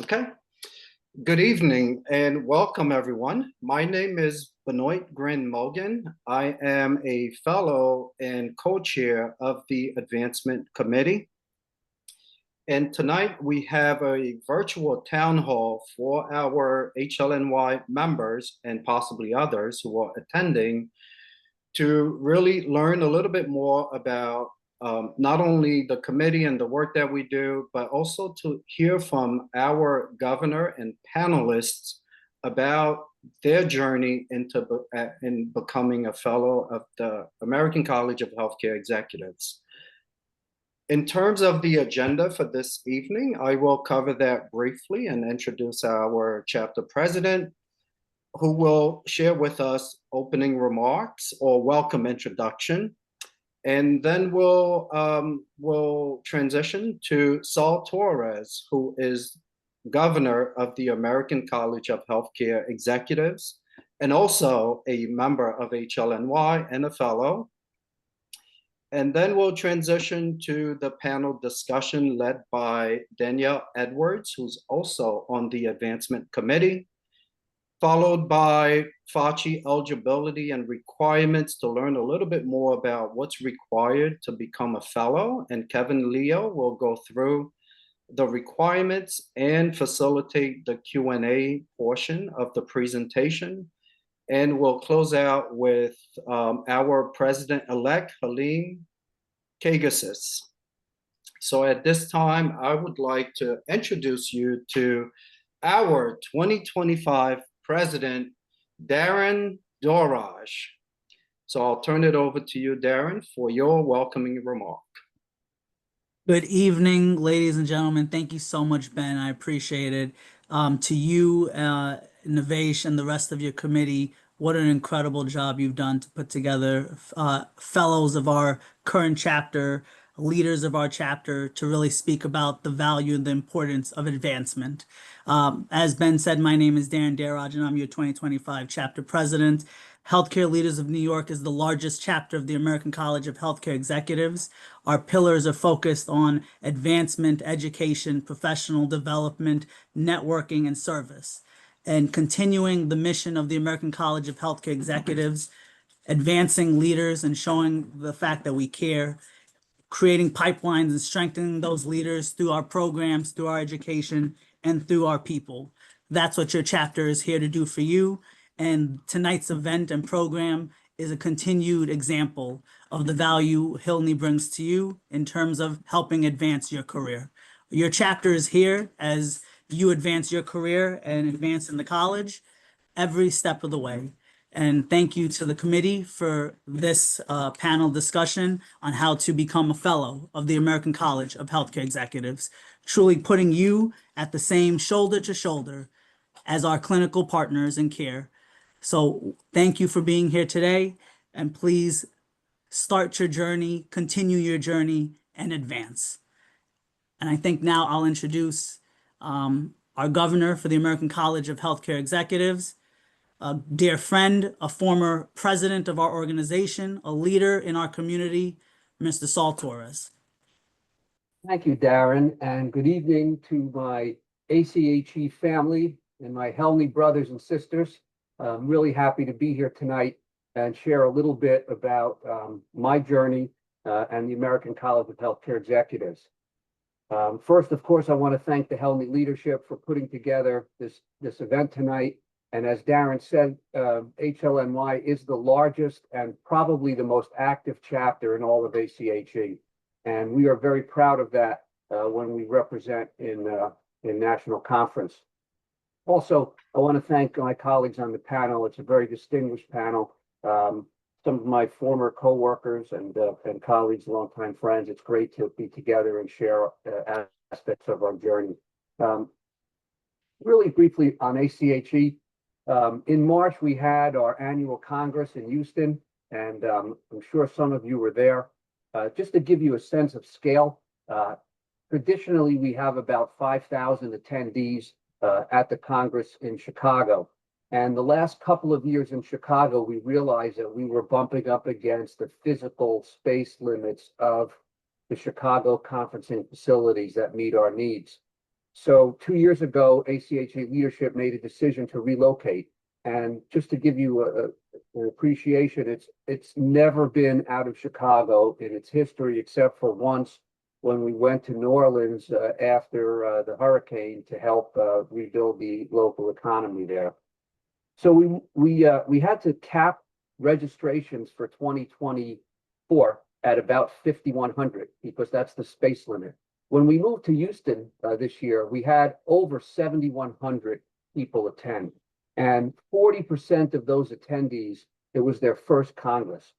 Okay. Good evening and welcome, everyone. My name is Benoit Grin Mogan. I am a fellow and co-chair of the Advancement Committee. And tonight we have a virtual town hall for our HLNY members and possibly others who are attending to really learn a little bit more about not only the committee and the work that we do, but also to hear from our governor and panelists about their journey in becoming a fellow of the American College of Healthcare Executives. In terms of the agenda for this evening, I will cover that briefly and introduce our chapter president, who will share with us opening remarks or welcome introduction. And then we'll transition to Saul Torres, who is governor of the American College of Healthcare Executives and also a member of HLNY and a fellow. And then we'll transition to the panel discussion led by Danielle Edwards, who's also on the Advancement Committee, followed by FACHE eligibility and requirements to learn a little bit more about what's required to become a fellow. And Kevin Leo will go through the requirements and facilitate the Q&A portion of the presentation. And we'll close out with our president-elect, Helene Kagasis. So at this time, I would like to introduce you to our 2025 President, Darren Doraj. So I'll turn it over to you, Darren, for your welcoming remark. Good evening, ladies and gentlemen. Thank you so much, Ben. I appreciate it. To you, Navesh, and the rest of your committee, what an incredible job you've done to put together fellows of our current chapter, leaders of our chapter, to really speak about the value and the importance of advancement. As Ben said, my name is Darren Doraj, and I'm your 2025 chapter president. Healthcare Leaders of New York is the largest chapter of the American College of Healthcare Executives. Our pillars are focused on advancement, education, professional development, networking, and service, and continuing the mission of the American College of Healthcare Executives, advancing leaders and showing the fact that we care, creating pipelines and strengthening those leaders through our programs, through our education, and through our people. That's what your chapter is here to do for you. And tonight's event and program is a continued example of the value HLNY brings to you in terms of helping advance your career. Your chapter is here as you advance your career and advance in the college every step of the way. And thank you to the committee for this panel discussion on how to become a fellow of the American College of Healthcare Executives, truly putting you at the same shoulder to shoulder as our clinical partners in care. So thank you for being here today, and please start your journey, continue your journey, and advance. And I think now I'll introduce our governor for the American College of Healthcare Executives, a dear friend, a former president of our organization, a leader in our community, Mr. Saul Torres. Thank you, Darren, and good evening to my ACHE family and my HLNY brothers and sisters. I'm really happy to be here tonight and share a little bit about my journey and the American College of Healthcare Executives. First, of course, I want to thank the HLNY leadership for putting together this event tonight. And as Darren said, HLNY is the largest and probably the most active chapter in all of ACHE. And we are very proud of that when we represent in national conference. Also, I want to thank my colleagues on the panel. It's a very distinguished panel. Some of my former coworkers and colleagues, longtime friends. It's great to be together and share aspects of our journey. Really briefly on ACHE, in March, we had our annual Congress in Houston, and I'm sure some of you were there. Just to give you a sense of scale, traditionally we have about 5,000 attendees at the Congress in Chicago. And the last couple of years in Chicago, we realized that we were bumping up against the physical space limits of the Chicago conferencing facilities that meet our needs. So 2 years ago, ACHA leadership made a decision to relocate. And just to give you an appreciation, it's never been out of Chicago in its history, except for once when we went to New Orleans after the hurricane to help rebuild the local economy there. So we had to cap registrations for 2024 at about 5,100 because that's the space limit. When we moved to Houston this year, we had over 7,100 people attend, and 40% of those attendees, it was their first Congress.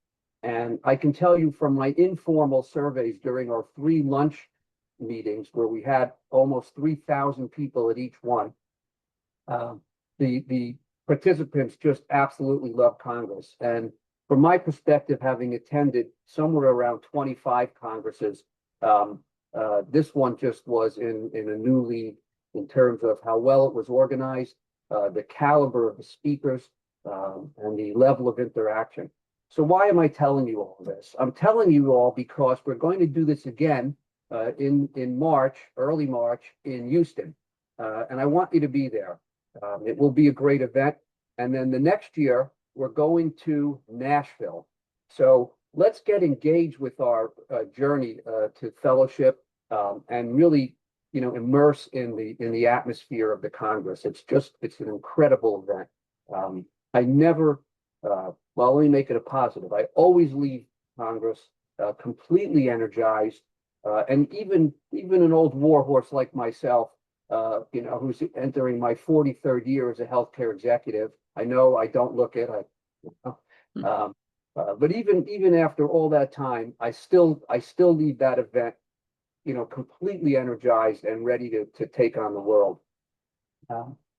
And I can tell you from my informal surveys during our 3 lunch meetings where we had almost 3,000 people at each one, the participants just absolutely love Congress. And from my perspective, having attended somewhere around 25 Congresses, this one just was in a new league in terms of how well it was organized, the caliber of the speakers, and the level of interaction. So why am I telling you all this? I'm telling you all because we're going to do this again in March, early March in Houston. And I want you to be there. It will be a great event. And then the next year, we're going to Nashville. So let's get engaged with our journey to fellowship and really, immerse in the atmosphere of the Congress. It's an incredible event. I never, well, let me make it a positive. I always leave Congress completely energized, and even an old warhorse like myself, who's entering my 43rd year as a healthcare executive. I know I don't look it. But even after all that time, I still leave that event, completely energized and ready to take on the world.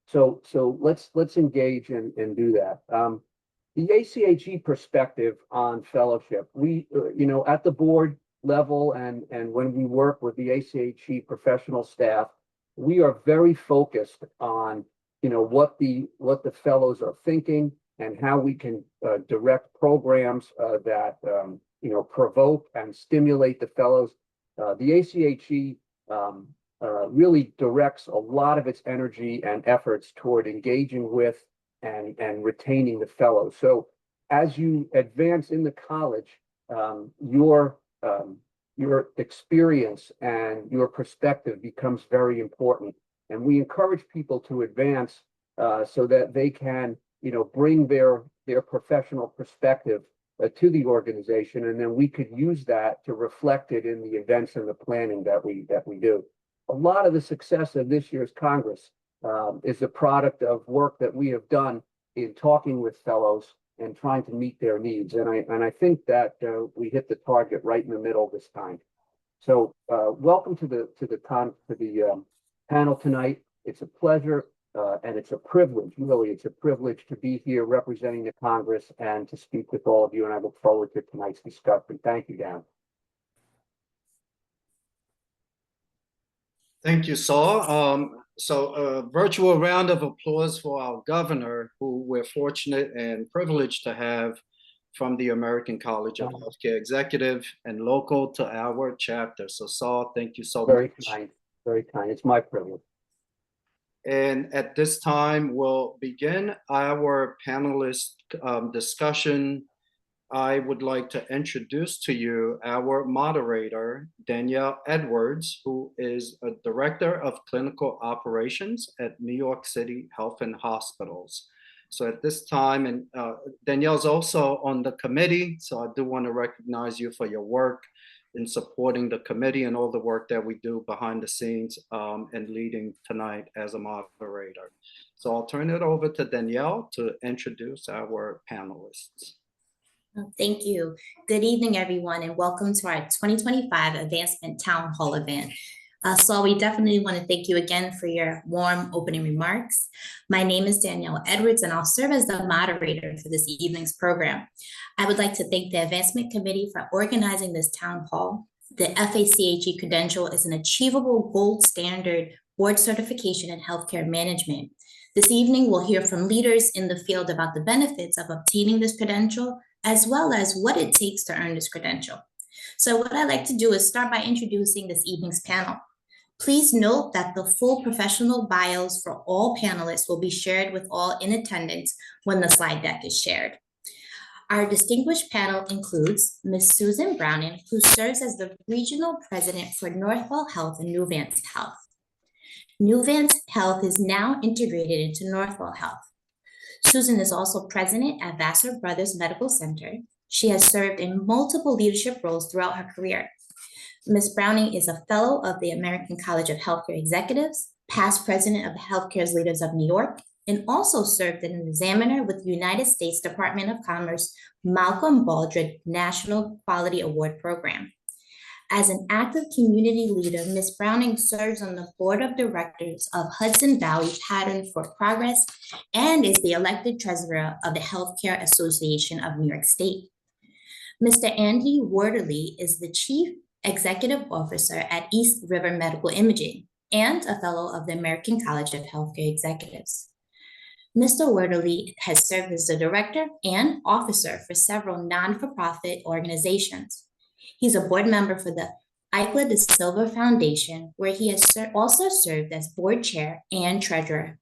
So let's engage and do that. The ACHE perspective on fellowship, we, at the board level and when we work with the ACHE professional staff, we are very focused on, what the fellows are thinking and how we can direct programs that, provoke and stimulate the fellows. The ACHE really directs a lot of its energy and efforts toward engaging with and retaining the fellows. So as you advance in the college, your experience and your perspective becomes very important. And we encourage people to advance so that they can, bring their professional perspective to the organization, and then we could use that to reflect it in the events and the planning that we do. A lot of the success of this year's Congress is a product of work that we have done in talking with fellows and trying to meet their needs. And I think that we hit the target right in the middle this time. So welcome to the panel tonight. It's a pleasure and it's a privilege. Really, it's a privilege to be here representing the Congress and to speak with all of you. And I look forward to tonight's discussion. Thank you, Dan. Thank you, Saul. So a virtual round of applause for our governor, who we're fortunate and privileged to have from the American College of Healthcare Executive and local to our chapter. So Saul, thank you so much. Very kind, very kind. It's my privilege. And at this time, we'll begin our panelist discussion. I would like to introduce to you our moderator, Danielle Edwards, who is a Director of Clinical Operations at New York City Health and Hospitals. So at this time, and Danielle's also on the committee, so I do want to recognize you for your work in supporting the committee and all the work that we do behind the scenes and leading tonight as a moderator. So I'll turn it over to Danielle to introduce our panelists. Thank you. Good evening, everyone, and welcome to our 2025 Advancement Town Hall event. Saul, we definitely want to thank you again for your warm opening remarks. My name is Danielle Edwards, and I'll serve as the moderator for this evening's program. I would like to thank the Advancement Committee for organizing this town hall. The FACHE credential is an achievable gold standard board certification in healthcare management. This evening, we'll hear from leaders in the field about the benefits of obtaining this credential, as well as what it takes to earn this credential. So what I'd like to do is start by introducing this evening's panel. Please note that the full professional bios for all panelists will be shared with all in attendance when the slide deck is shared. Our distinguished panel includes Ms. Susan Browning, who serves as the Regional President for Northwell Health and Nuvance Health. Nuvance Health is now integrated into Northwell Health. Susan is also president at Vassar Brothers Medical Center. She has served in multiple leadership roles throughout her career. Ms. Browning is a fellow of the American College of Healthcare Executives, past president of Healthcare Leaders of New York, and also served as an examiner with the United States Department of Commerce Malcolm Baldrige National Quality Award Program. As an active community leader, Ms. Browning serves on the board of directors of Hudson Valley Pattern for Progress and is the elected treasurer of the Healthcare Association of New York State. Mr. Andy Worderly is the chief executive officer at East River Medical Imaging and a fellow of the American College of Healthcare Executives. Mr. Worderly has served as the director and officer for several non-for-profit organizations. He's a board member for the Icla de Silva Foundation, where he has also served as board chair and treasurer.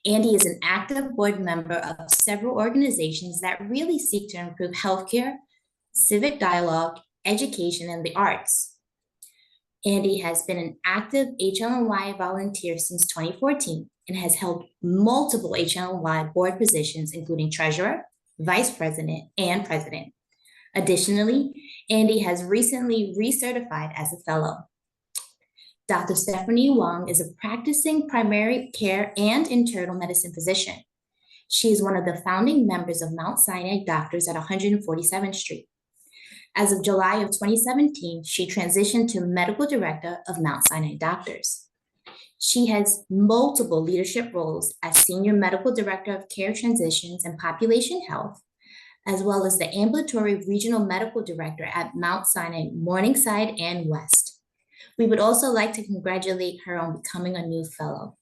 And he is an active board member of several organizations that really seek to improve healthcare, civic dialogue, education, and the arts. Andy has been an active HLNY volunteer since 2014 and has held multiple HLNY board positions, including treasurer, vice president, and president. Additionally, Andy has recently recertified as a fellow. Dr. Stephanie Wong is a practicing primary care and internal medicine physician. She is one of the founding members of Mount Sinai Doctors at 147th Street. As of July of 2017, she transitioned to medical director of Mount Sinai Doctors. She has multiple leadership roles as senior medical director of care transitions and population health, as well as the ambulatory regional medical director at Mount Sinai Morningside and West. We would also like to congratulate her on becoming a new fellow.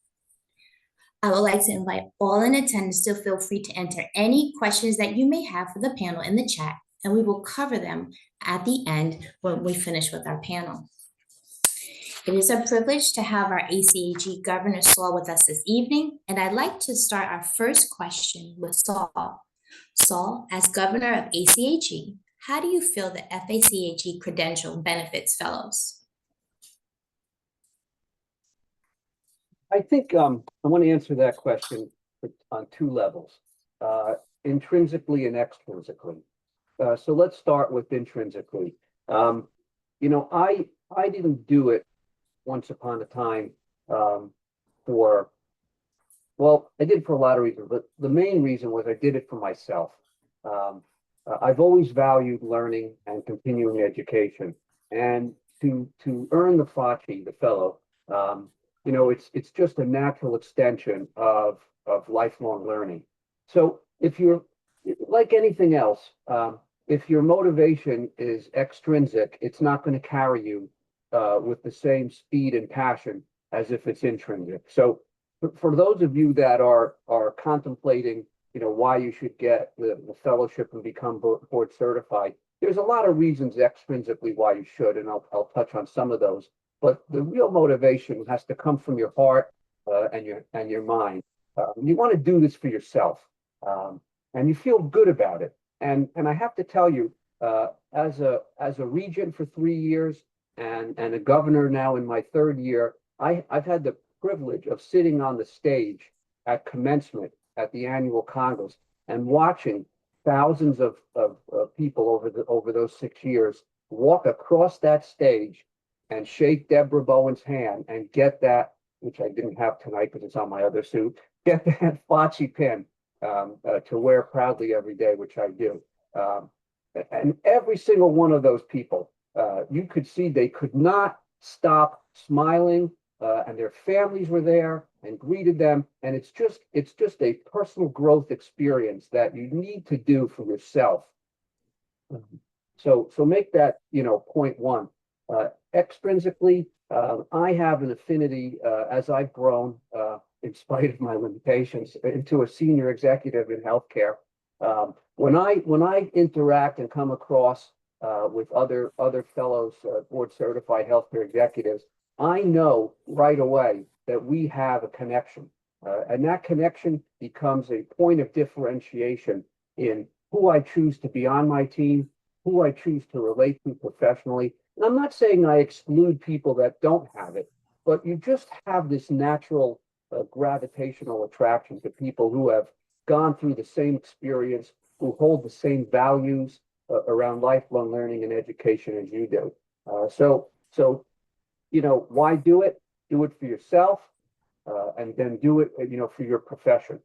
I would like to invite all in attendance to feel free to enter any questions that you may have for the panel in the chat, and we will cover them at the end when we finish with our panel. It is a privilege to have our ACAG Governor Saul with us this evening, and I'd like to start our first question with Saul. Saul, as governor of ACAG, how do you feel the FACHE credential benefits fellows? I think I want to answer that question on two levels, intrinsically and extrinsically. So let's start with intrinsically. You know, I didn't do it once upon a time well, I did for a lot of reasons, but the main reason was I did it for myself. I've always valued learning and continuing education, and to earn the FACHE, the fellow, you know, it's just a natural extension of lifelong learning. So if you're like anything else, if your motivation is extrinsic, it's not going to carry you with the same speed and passion as if it's intrinsic. So for those of you that are contemplating, you know, why you should get the fellowship and become board certified, there's a lot of reasons extrinsically why you should, and I'll touch on some of those. But the real motivation has to come from your heart and your mind. You want to do this for yourself, and you feel good about it. And I have to tell you, as a regent for 3 years and a governor now in my third year, I've had the privilege of sitting on the stage at commencement at the annual Congress and watching thousands of people over those 6 years walk across that stage and shake Deborah Bowen's hand and get that, which I didn't have tonight because it's on my other suit, get that FACHE pin to wear proudly every day, which I do. And every single one of those people, you could see they could not stop smiling, and their families were there and greeted them. And it's just a personal growth experience that you need to do for yourself. So make that, you know, point one. Extrinsically, I have an affinity as I've grown, in spite of my limitations, into a senior executive in healthcare. When I interact and come across with other fellows, board certified healthcare executives, I know right away that we have a connection. And that connection becomes a point of differentiation in who I choose to be on my team, who I choose to relate to professionally. And I'm not saying I exclude people that don't have it, but you just have this natural gravitational attraction to people who have gone through the same experience, who hold the same values around lifelong learning and education as you do. So, why do it? Do it for yourself, and then do it, for your profession.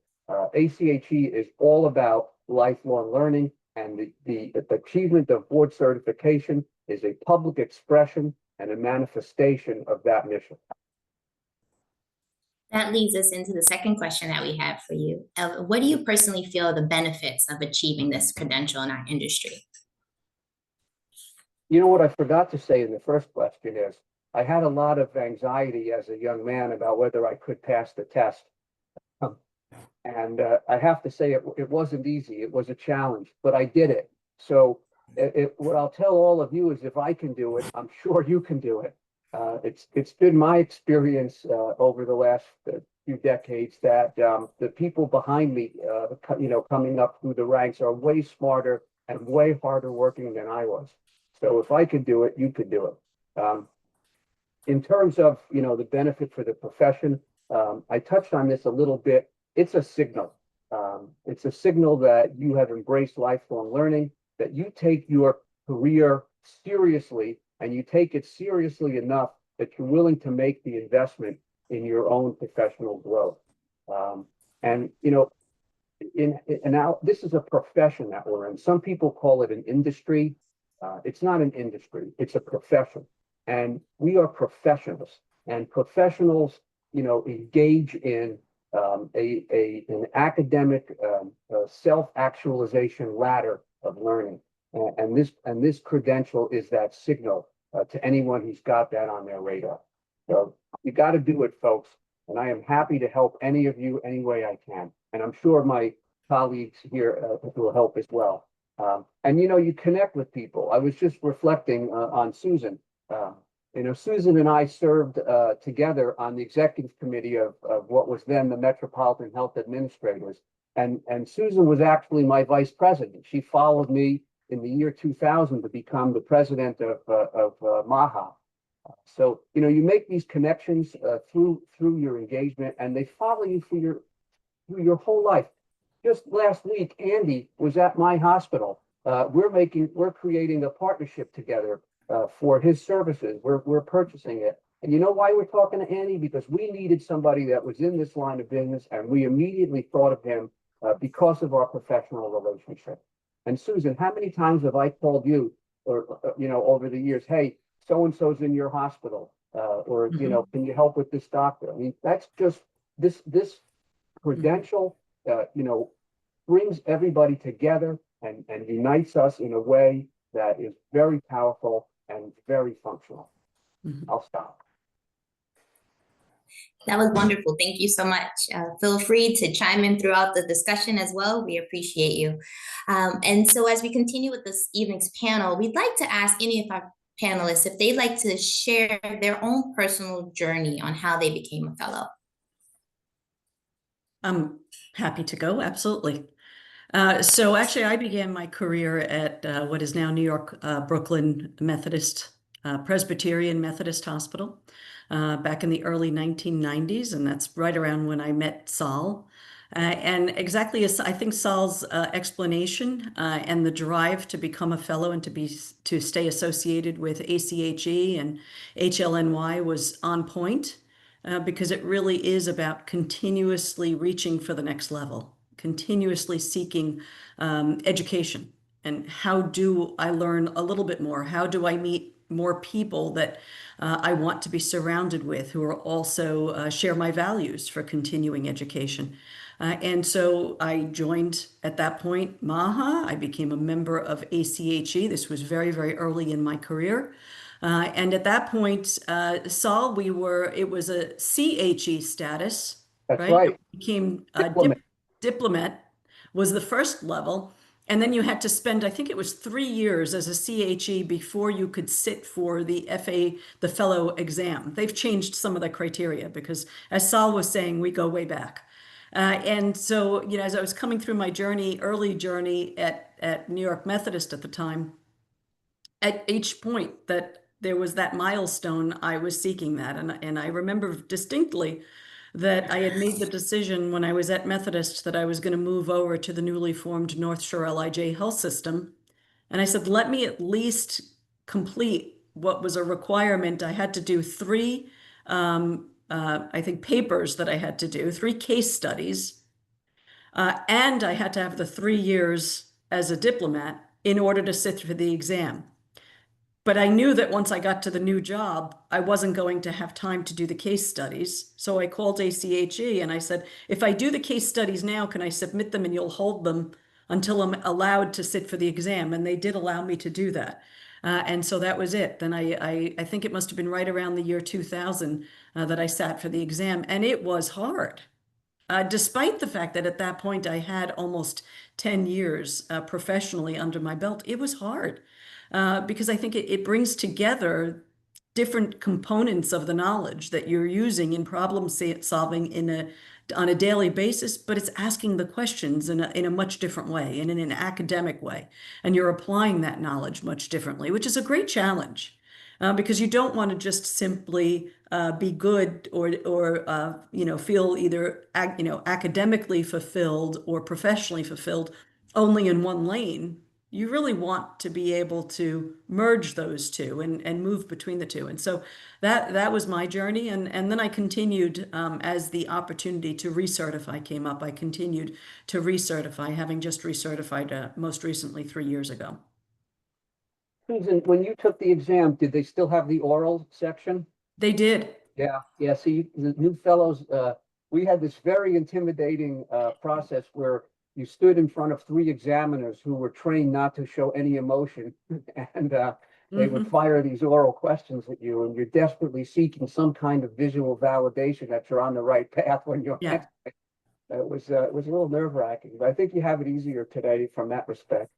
ACHE is all about lifelong learning, and the achievement of board certification is a public expression and a manifestation of that mission. That leads us into the second question that we have for you. What do you personally feel are the benefits of achieving this credential in our industry? You know what I forgot to say in the first question is, I had a lot of anxiety as a young man about whether I could pass the test. And I have to say it wasn't easy. It was a challenge, but I did it. So what I'll tell all of you is if I can do it, I'm sure you can do it. It's been my experience over the last few decades that the people behind me, coming up through the ranks are way smarter and way harder working than I was. So if I could do it, you could do it. In terms of, the benefit for the profession, I touched on this a little bit. It's a signal. It's a signal that you have embraced lifelong learning, that you take your career seriously, and you take it seriously enough that you're willing to make the investment in your own professional growth. Now this is a profession that we're in. Some people call it an industry. It's not an industry, it's a profession. And we are professionals, and professionals, engage in an academic self-actualization ladder of learning. And this credential is that signal to anyone who's got that on their radar. So you got to do it, folks. And I am happy to help any of you any way I can. And I'm sure my colleagues here will help as well. And you connect with people. I was just reflecting on Susan. Susan and I served together on the executive committee of what was then the Metropolitan Health Administrators. And Susan was actually my vice president. She followed me in the year 2000 to become the president of MAHA. So, you make these connections through your engagement, and they follow you through your whole life. Just last week, Andy was at my hospital. We're creating a partnership together for his services. We're purchasing it. And you know why we're talking to Andy? Because we needed somebody that was in this line of business, and we immediately thought of him because of our professional relationship. And Susan, how many times have I called you, or over the years, hey, so-and-so's in your hospital, or can you help with this doctor? I mean, that's just this credential, brings everybody together and unites us in a way that is very powerful and very functional. I'll stop. That was wonderful. Thank you so much. Feel free to chime in throughout the discussion as well. We appreciate you. And so as we continue with this evening's panel, we'd like to ask any of our panelists if they'd like to share their own personal journey on how they became a fellow. I'm happy to go, absolutely. So actually, I began my career at what is now New York Brooklyn Methodist, Presbyterian Methodist Hospital back in the early 1990s, and that's right around when I met Saul. And exactly as I think Saul's explanation and the drive to become a fellow and to stay associated with ACHE and HLNY was on point, because it really is about continuously reaching for the next level, continuously seeking education. And how do I learn a little bit more? How do I meet more people that I want to be surrounded with, who are also share my values for continuing education? And so I joined at that point MAHA. I became a member of ACHE. This was very, very early in my career. And at that point, Saul, it was a CHE status. That's right. It became Diplomat. diplomat was the first level. And then you had to spend, I think it was 3 years as a CHE before you could sit for the the fellow exam. They've changed some of the criteria because, as Sal was saying, we go way back. And so, as I was coming through my early journey at New York Methodist at the time, at each point that there was that milestone, I was seeking that. And I remember distinctly that I had made the decision when I was at Methodist that I was going to move over to the newly formed North Shore LIJ health system. And I said, let me at least complete what was a requirement. I had to do three, I think, papers that I had to do, three case studies. And I had to have the 3 years as a diplomat in order to sit for the exam. But I knew that once I got to the new job, I wasn't going to have time to do the case studies. So I called ACHE and I said, if I do the case studies now, can I submit them and you'll hold them until I'm allowed to sit for the exam? And they did allow me to do that. And so that was it. Then I think it must have been right around the year 2000 that I sat for the exam. And it was hard. Despite the fact that at that point I had almost 10 years professionally under my belt, it was hard because I think it brings together different components of the knowledge that you're using in problem solving on a daily basis, but it's asking the questions in a much different way and in an academic way. And you're applying that knowledge much differently, which is a great challenge. Because you don't want to just simply be good or feel either academically fulfilled or professionally fulfilled only in one lane. You really want to be able to merge those two and move between the two. And so that was my journey. And then I continued as the opportunity to recertify came up. I continued to recertify, having just recertified most recently 3 years ago. Susan, when you took the exam, did they still have the oral section? They did. Yeah. See, the new fellows, we had this very intimidating process where you stood in front of three examiners who were trained not to show any emotion, and they would fire these oral questions at you, and you're desperately seeking some kind of visual validation that you're on the right path when you're Yeah. It was a little nerve-wracking, but I think you have it easier today from that respect.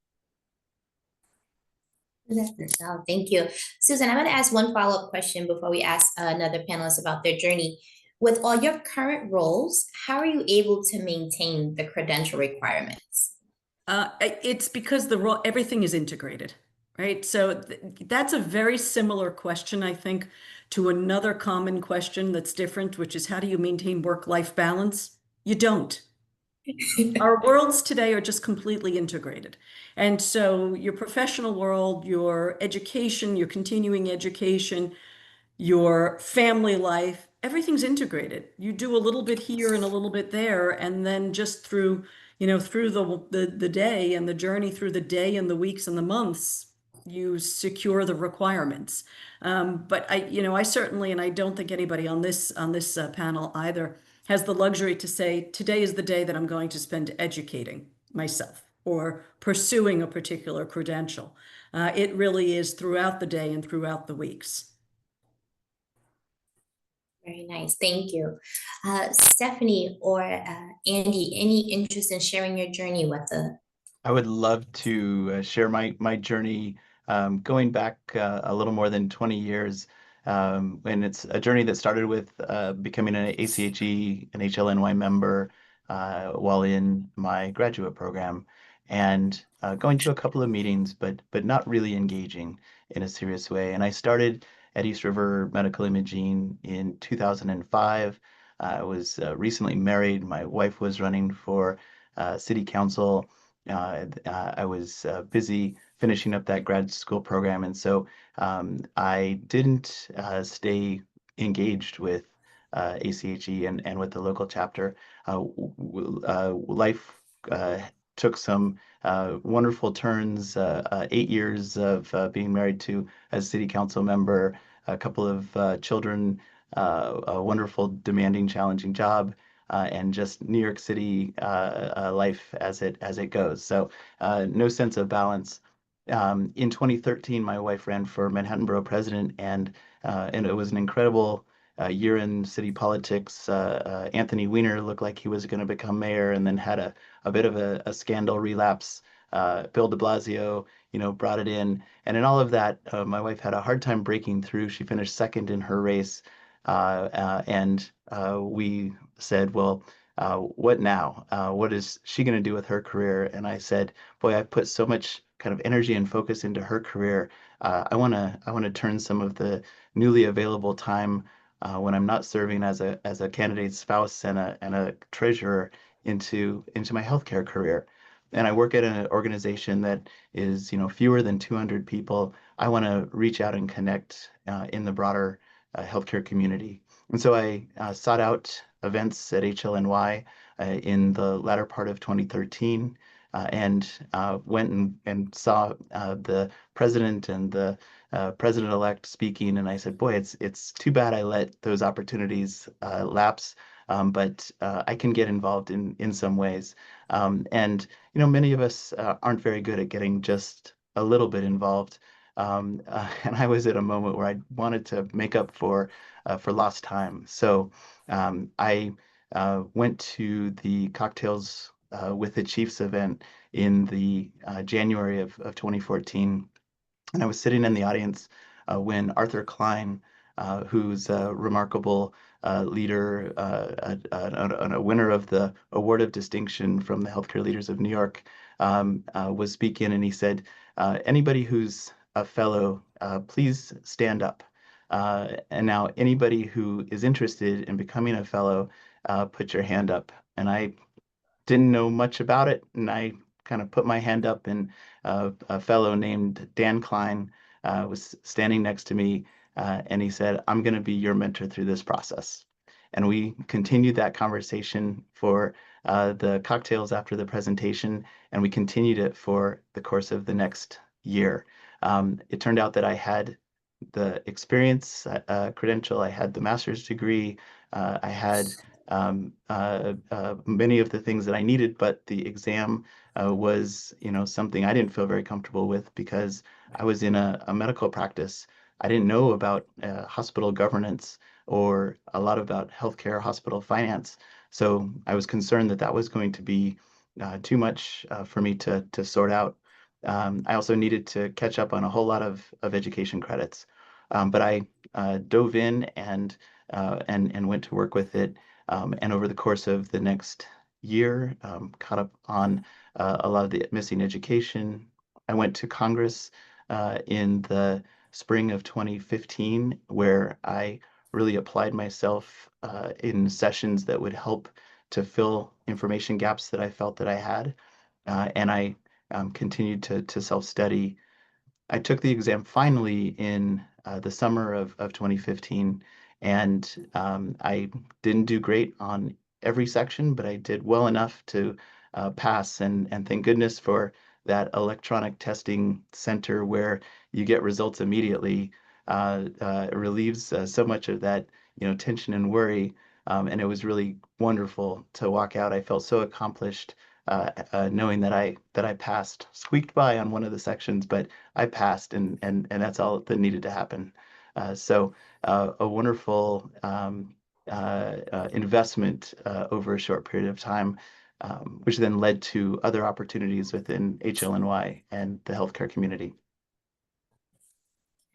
Thank you. Susan, I'm going to ask one follow-up question before we ask another panelist about their journey. With all your current roles, how are you able to maintain the credential requirements? It's because everything is integrated, right? So that's a very similar question, I think, to another common question that's different, which is how do you maintain work-life balance? You don't. Our worlds today are just completely integrated. And so your professional world, your education, your continuing education, your family life, everything's integrated. You do a little bit here and a little bit there, and then just through the day and the journey through the day and the weeks and the months, you secure the requirements. But I certainly, and I don't think anybody on this panel either has the luxury to say, today is the day that I'm going to spend educating myself or pursuing a particular credential. It really is throughout the day and throughout the weeks. Very nice. Thank you. Stephanie or Andy, any interest in sharing your journey with the? I would love to share my journey going back a little more than 20 years. And it's a journey that started with becoming an ACHE, an HLNY member while in my graduate program, and going to a couple of meetings, but not really engaging in a serious way. And I started at East River Medical Imaging in 2005. I was recently married. My wife was running for city council. I was busy finishing up that grad school program, and so I didn't stay engaged with ACHE and with the local chapter. Life took some wonderful turns. 8 years of being married to a city council member, a couple of children, a wonderful, demanding, challenging job. And just New York City life as it goes. So no sense of balance. In 2013, my wife ran for Manhattan Borough President, and it was an incredible year in city politics. Anthony Weiner looked like he was going to become mayor, and then had a bit of a scandal relapse Bill de Blasio, brought it in. And in all of that, my wife had a hard time breaking through. She finished second in her race. And we said, well, what now? What is she going to do with her career? And I said, boy, I've put so much kind of energy and focus into her career. I want to turn some of the newly available time when I'm not serving as a candidate's spouse and a treasurer into my healthcare career. And I work at an organization that is, fewer than 200 people. I want to reach out and connect in the broader healthcare community. And so I sought out events at HLNY in the latter part of 2013 and went and saw the president and the president-elect speaking. And I said, boy, it's too bad I let those opportunities lapse. But I can get involved in some ways. And, many of us aren't very good at getting just a little bit involved. And I was at a moment where I wanted to make up for lost time. So I went to the Cocktails with the Chiefs event in the January of 2014. And I was sitting in the audience when Arthur Klein, who's a remarkable leader, a winner of the Award of Distinction from the Healthcare Leaders of New York, was speaking, and he said, anybody who's a fellow, please stand up. And now anybody who is interested in becoming a fellow, put your hand up. And I didn't know much about it, and I kind of put my hand up, and a fellow named Dan Klein was standing next to me, and he said, I'm going to be your mentor through this process. And we continued that conversation for the cocktails after the presentation, and we continued it for the course of the next year. It turned out that I had the experience credential, I had the master's degree, I had many of the things that I needed, but the exam was, something I didn't feel very comfortable with because I was in a medical practice. I didn't know about hospital governance or a lot about healthcare hospital finance. So I was concerned that that was going to be too much for me to sort out. I also needed to catch up on a whole lot of education credits. But I dove in and went to work with it. And over the course of the next year, caught up on a lot of the missing education. I went to Congress in the spring of 2015, where I really applied myself in sessions that would help to fill information gaps that I felt that I had. And I continued to self-study. I took the exam finally in the summer of 2015, and I didn't do great on every section, but I did well enough to pass. And thank goodness for that electronic testing center where you get results immediately. It relieves so much of that, tension and worry. And it was really wonderful to walk out. I felt so accomplished knowing that I passed, squeaked by on one of the sections, but I passed, and that's all that needed to happen. So a wonderful investment over a short period of time, which then led to other opportunities within HLNY and the healthcare community.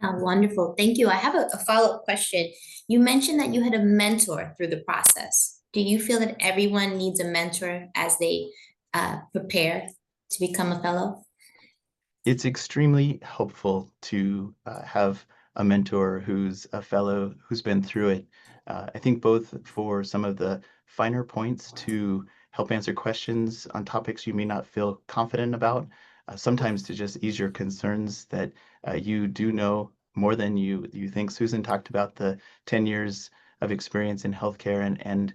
Wonderful. Thank you. I have a follow-up question. You mentioned that you had a mentor through the process. Do you feel that everyone needs a mentor as they prepare to become a fellow? It's extremely helpful to have a mentor who's a fellow who's been through it. I think both for some of the finer points to help answer questions on topics you may not feel confident about, sometimes to just ease your concerns that you do know more than you think. Susan talked about the 10 years of experience in healthcare, and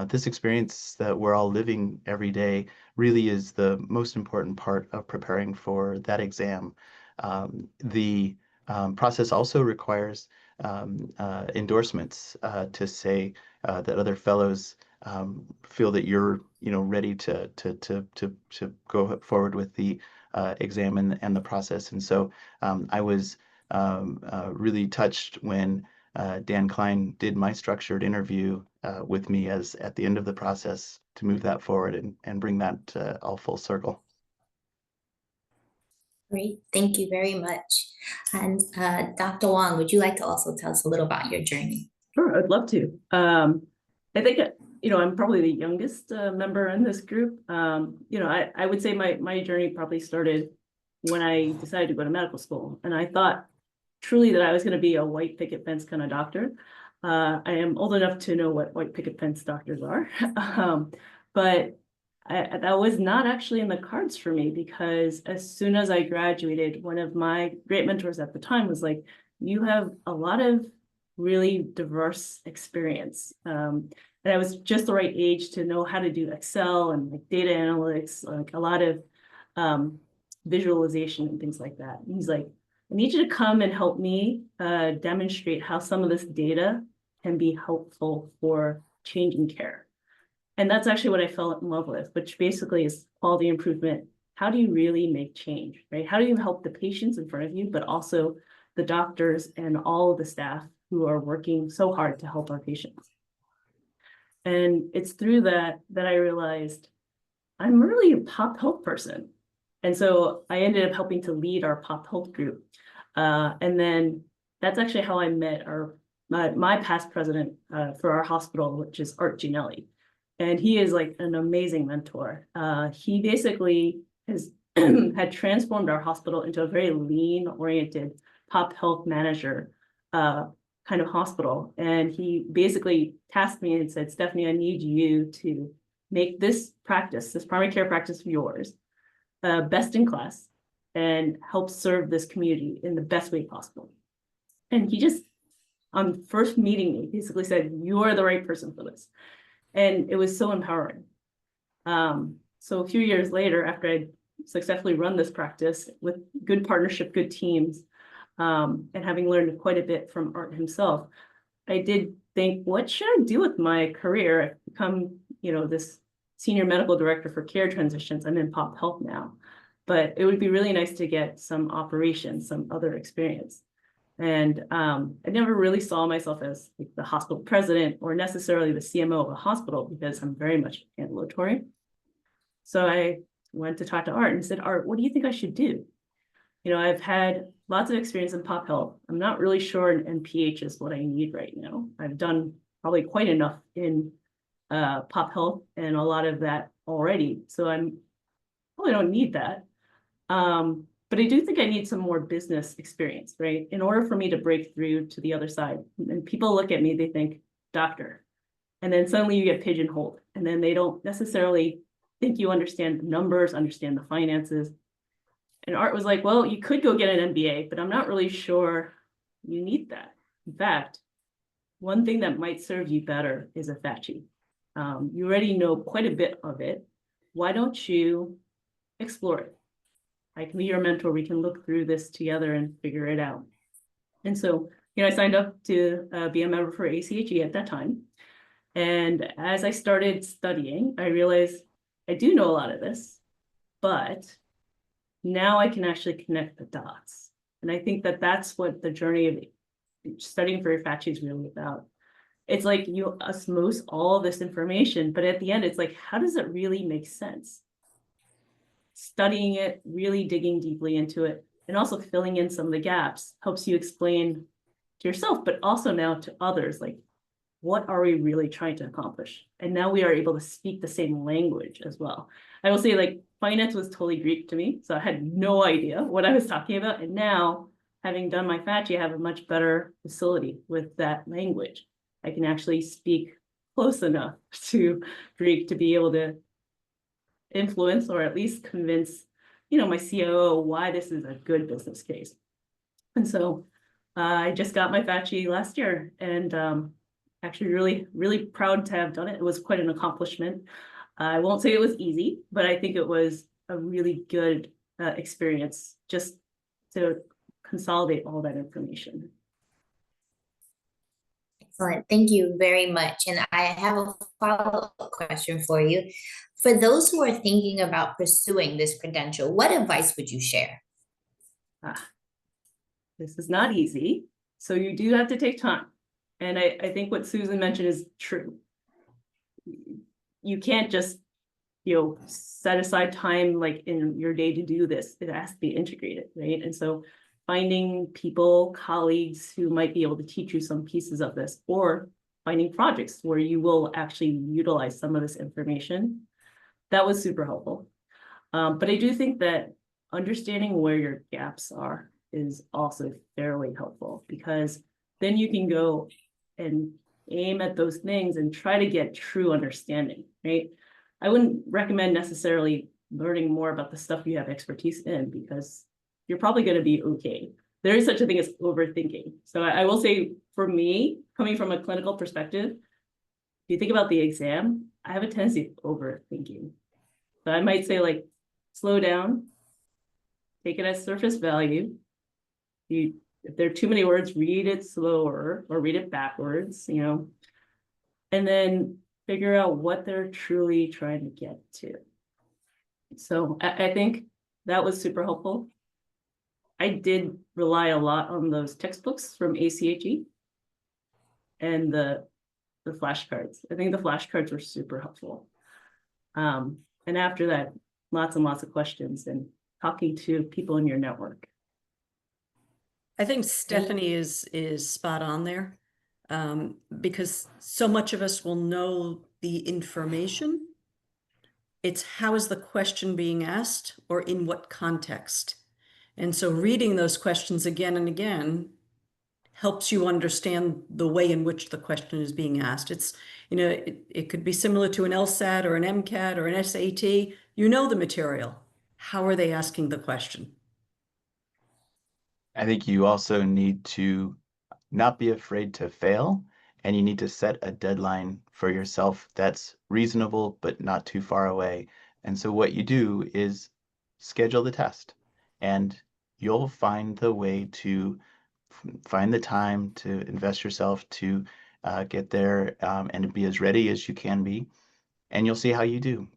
this experience that we're all living every day really is the most important part of preparing for that exam. The process also requires endorsements to say that other fellows feel that you're ready to go forward with the exam and the process. And so I was really touched when Dan Klein did my structured interview with me as at the end of the process to move that forward and bring that all full circle. Great, thank you very much. And Dr. Wong, would you like to also tell us a little about your journey? Sure, I'd love to. I think, I'm probably the youngest member in this group. I would say my journey probably started when I decided to go to medical school. And I thought truly that I was going to be a white picket fence kind of doctor. I am old enough to know what white picket fence doctors are. But that was not actually in the cards for me, because as soon as I graduated, one of my great mentors at the time was like, you have a lot of really diverse experience. And I was just the right age to know how to do Excel and like data analytics, like a lot of visualization and things like that. And he's like, I need you to come and help me demonstrate how some of this data can be helpful for changing care. And that's actually what I fell in love with, which basically is quality improvement. How do you really make change, right? How do you help the patients in front of you, but also the doctors and all of the staff who are working so hard to help our patients? And it's through that I realized I'm really a pop health person. And so I ended up helping to lead our pop health group. And then that's actually how I met my past president for our hospital, which is Art Ginelli. And he is like an amazing mentor. He basically has had transformed our hospital into a very lean-oriented pop health manager kind of hospital. And he basically tasked me and said, Stephanie, I need you to make this practice, this primary care practice of yours, best in class, and help serve this community in the best way possible. And he just, on first meeting me, basically said, you are the right person for this. And it was so empowering. So a few years later, after I'd successfully run this practice with good partnership, good teams, and having learned quite a bit from Art himself, I did think, what should I do with my career? I've become, this senior medical director for care transitions. I'm in pop health now, but it would be really nice to get some operations, some other experience. And I never really saw myself as like the hospital president or necessarily the CMO of a hospital, because I'm very much ambulatory. So I went to talk to Art and said, Art, what do you think I should do? I've had lots of experience in pop health. I'm not really sure an NPH is what I need right now. I've done probably quite enough in pop health and a lot of that already. So I'm probably don't need that. But I do think I need some more business experience, right? In order for me to break through to the other side. And people look at me, they think doctor. And then suddenly you get pigeonholed. And then they don't necessarily think you understand the numbers, understand the finances. And Art was like, well, you could go get an MBA, but I'm not really sure you need that. In fact, one thing that might serve you better is a FACHE. You already know quite a bit of it. Why don't you explore it? I can be your mentor. We can look through this together and figure it out. And so, I signed up to be a member for ACHE at that time. And as I started studying, I realized I do know a lot of this, but now I can actually connect the dots. And I think that that's what the journey of studying for your FACHE is really about. It's like you osmose all of this information, but at the end, it's like, how does it really make sense? Studying it, really digging deeply into it, and also filling in some of the gaps helps you explain to yourself, but also now to others, like, what are we really trying to accomplish? And now we are able to speak the same language as well. I will say, like, finance was totally Greek to me, so I had no idea what I was talking about. And now, having done my FACHE, I have a much better facility with that language. I can actually speak close enough to Greek to be able to influence or at least convince, my COO why this is a good business case. And so I just got my FACHE last year, and actually really, really proud to have done it. It was quite an accomplishment. I won't say it was easy, but I think it was a really good experience just to consolidate all that information. Excellent. Thank you very much. And I have a follow-up question for you. For those who are thinking about pursuing this credential, what advice would you share? This is not easy, so you do have to take time. And I think what Susan mentioned is true. You can't just set aside time like in your day to do this. It has to be integrated, right? And so finding people, colleagues who might be able to teach you some pieces of this, or finding projects where you will actually utilize some of this information, that was super helpful. But I do think that understanding where your gaps are is also fairly helpful, because then you can go and aim at those things and try to get true understanding, right? I wouldn't recommend necessarily learning more about the stuff you have expertise in, because you're probably going to be okay. There is such a thing as overthinking. So I will say, for me, coming from a clinical perspective, if you think about the exam, I have a tendency of overthinking. So I might say, like, slow down, take it as surface value. If there are too many words, read it slower or read it backwards, and then figure out what they're truly trying to get to. So I think that was super helpful. I did rely a lot on those textbooks from ACHE and the flashcards. I think the flashcards were super helpful. And after that, lots and lots of questions and talking to people in your network. I think Stephanie is spot on there, because so much of us will know the information. It's how is the question being asked, or in what context? And so reading those questions again and again helps you understand the way in which the question is being asked. It's, it could be similar to an LSAT or an MCAT or an SAT. You know the material. How are they asking the question? I think you also need to not be afraid to fail, and you need to set a deadline for yourself that's reasonable but not too far away. And so what you do is schedule the test, and you'll find the way to find the time to invest yourself to get there and be as ready as you can be, and you'll see how you do.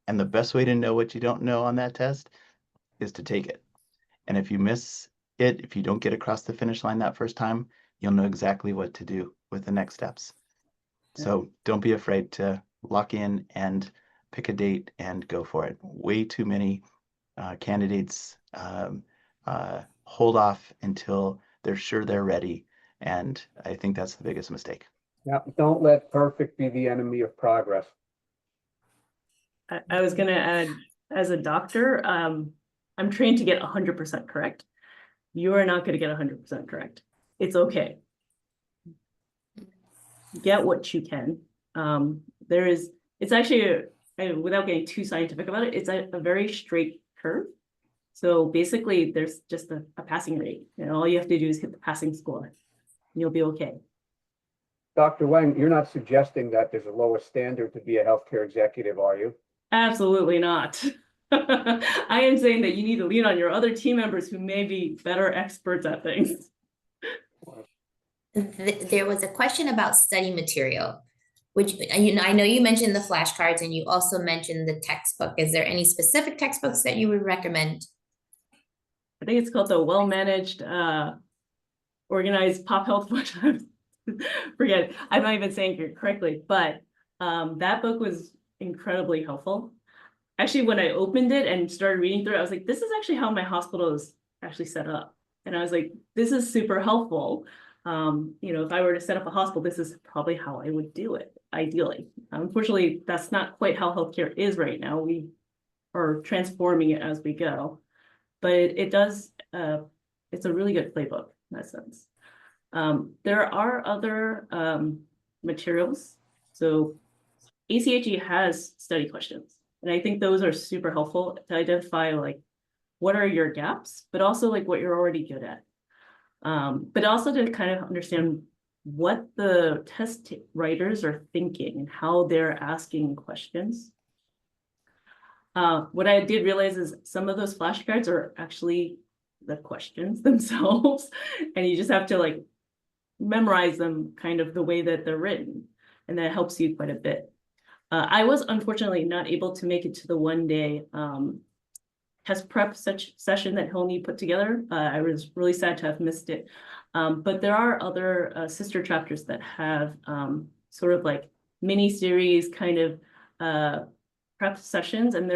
And the best way to know what you don't know on that test is to take it. And if you miss it, if you don't get across the finish line that first time, you'll know exactly what to do with the next steps. So don't be afraid to lock in and pick a date and go for it. Way too many candidates hold off until they're sure they're ready. And I think that's the biggest mistake. Yeah, don't let perfect be the enemy of progress. I was going to add, as a doctor, I'm trained to get 100% correct. You are not going to get 100% correct. It's okay. Get what you can. It's actually, without getting too scientific about it, it's a very straight curve. So basically, there's just a passing rate, and all you have to do is hit the passing score, and you'll be okay. Dr. Wang, you're not suggesting that there's a lower standard to be a healthcare executive, are you? Absolutely not. I am saying that you need to lean on your other team members who may be better experts at things. There was a question about study material, which, I know you mentioned the flashcards and you also mentioned the textbook. Is there any specific textbooks that you would recommend? I think it's called the Well-Managed, Organized Pop Health. Forget, I'm not even saying it correctly, but that book was incredibly helpful. Actually, when I opened it and started reading through it, I was like, this is actually how my hospital is actually set up. And I was like, this is super helpful. If I were to set up a hospital, this is probably how I would do it, ideally. Unfortunately, that's not quite how healthcare is right now. We are transforming it as we go. But it does, it's a really good playbook in that sense. There are other materials. So ACHE has study questions. And I think those are super helpful to identify, like, what are your gaps, but also like what you're already good at. But also to kind of understand what the test writers are thinking and how they're asking questions. What I did realize is some of those flashcards are actually the questions themselves, and you just have to like memorize them kind of the way that they're written, and that helps you quite a bit. I was unfortunately not able to make it to the one-day test prep session that HLNY put together. I was really sad to have missed it. But there are other sister chapters that have sort of like mini series kind of prep sessions, and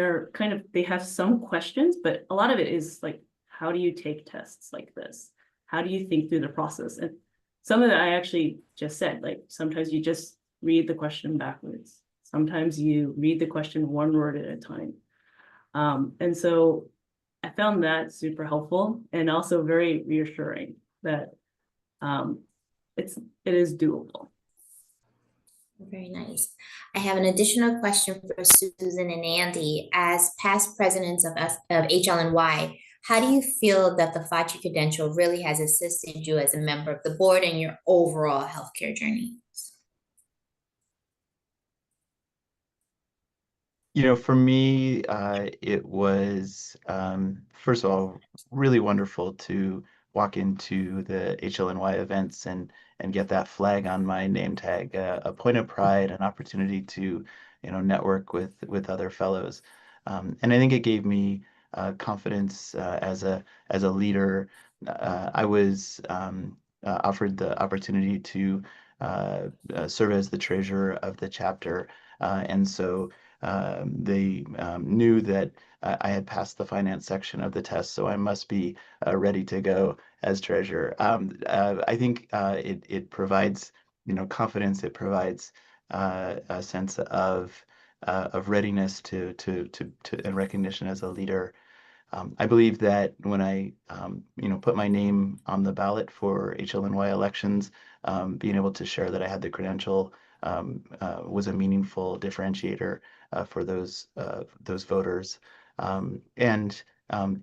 they have some questions, but a lot of it is like, how do you take tests like this? How do you think through the process? And some of that I actually just said, like, sometimes you just read the question backwards. Sometimes you read the question one word at a time. And so I found that super helpful and also very reassuring that it is doable. Very nice. I have an additional question for Susan and Andy. As past presidents of HLNY, how do you feel that the FACHE credential really has assisted you as a member of the board in your overall healthcare journey? You know, for me, it was, first of all, really wonderful to walk into the HLNY events and get that flag on my name tag, a point of pride, an opportunity to, you know, network with other fellows. And I think it gave me confidence as a leader. I was offered the opportunity to serve as the treasurer of the chapter, and so they knew that I had passed the finance section of the test, so I must be ready to go as treasurer. I think it provides, you know, confidence. It provides a sense of readiness to and recognition as a leader. I believe that when I, you know, put my name on the ballot for HLNY elections, being able to share that I had the credential was a meaningful differentiator for those voters, and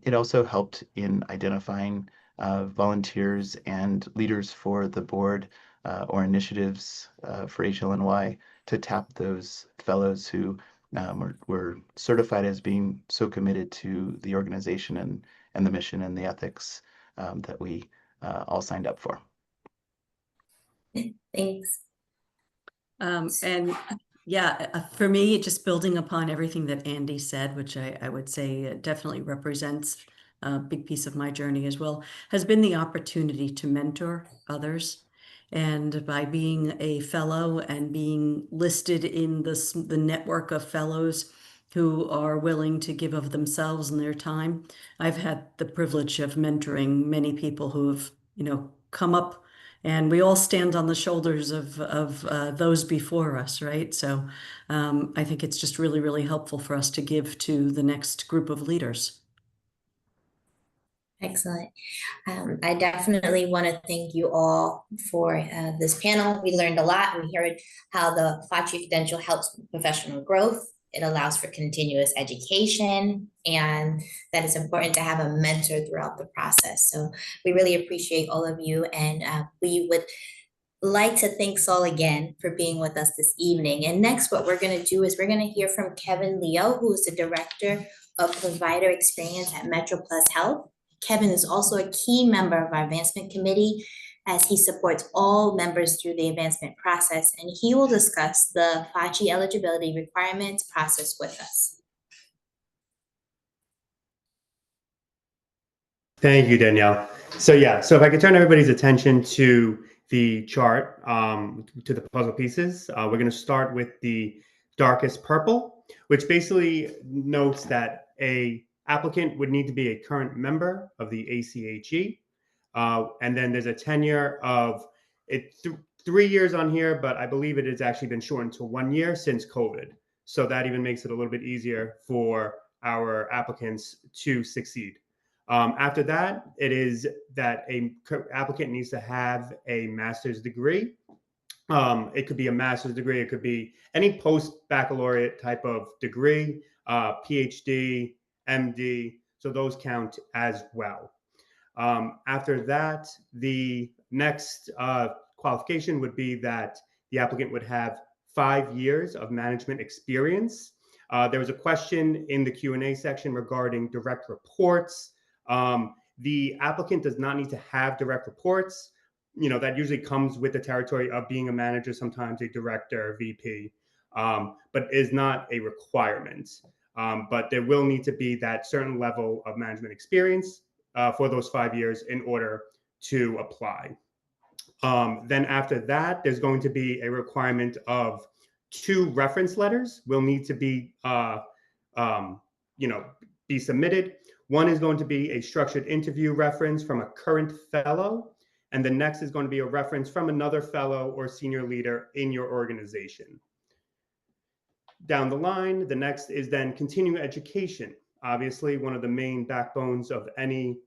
it also helped in identifying volunteers and leaders for the board or initiatives for HLNY to tap those fellows who were certified as being so committed to the organization and the mission and the ethics that we all signed up for. Thanks. And yeah, for me, just building upon everything that Andy said, which I would say definitely represents a big piece of my journey as well, has been the opportunity to mentor others. And by being a fellow and being listed in the network of fellows who are willing to give of themselves and their time, I've had the privilege of mentoring many people who have, you know, come up, and we all stand on the shoulders of those before us, right? So I think it's just really, really helpful for us to give to the next group of leaders. Excellent. I definitely want to thank you all for this panel. We learned a lot. We heard how the FACHE credential helps with professional growth. It allows for continuous education, and that it's important to have a mentor throughout the process. So we really appreciate all of you, and we would like to thank Saul again for being with us this evening. And next, what we're going to do is we're going to hear from Kevin Leo, who is the Director of Provider Experience at Metro Plus Health. Kevin is also a key member of our advancement committee, as he supports all members through the advancement process, and he will discuss the FACHE eligibility requirements process with us. Thank you, Danielle. So if I could turn everybody's attention to the chart, to the puzzle pieces, we're going to start with the darkest purple, which basically notes that a applicant would need to be a current member of the ACHE. And then there's a tenure of 3 years on here, but I believe it has actually been shortened to 1 year since COVID. So that even makes it a little bit easier for our applicants to succeed. After that, it is that a applicant needs to have a master's degree. It could be a master's degree. It could be any post-baccalaureate type of degree, PhD, MD. So those count as well. After that, the next qualification would be that the applicant would have 5 years of management experience. There was a question in the Q&A section regarding direct reports. The applicant does not need to have direct reports. You know, that usually comes with the territory of being a manager, sometimes a director, VP, but is not a requirement. But there will need to be that certain level of management experience for those 5 years in order to apply. Then after that, there's going to be a requirement of 2 reference letters will need to be be submitted. One is going to be a structured interview reference from a current fellow, and the next is going to be a reference from another fellow or senior leader in your organization. Down the line, the next is then continuing education. Obviously, one of the main backbones of any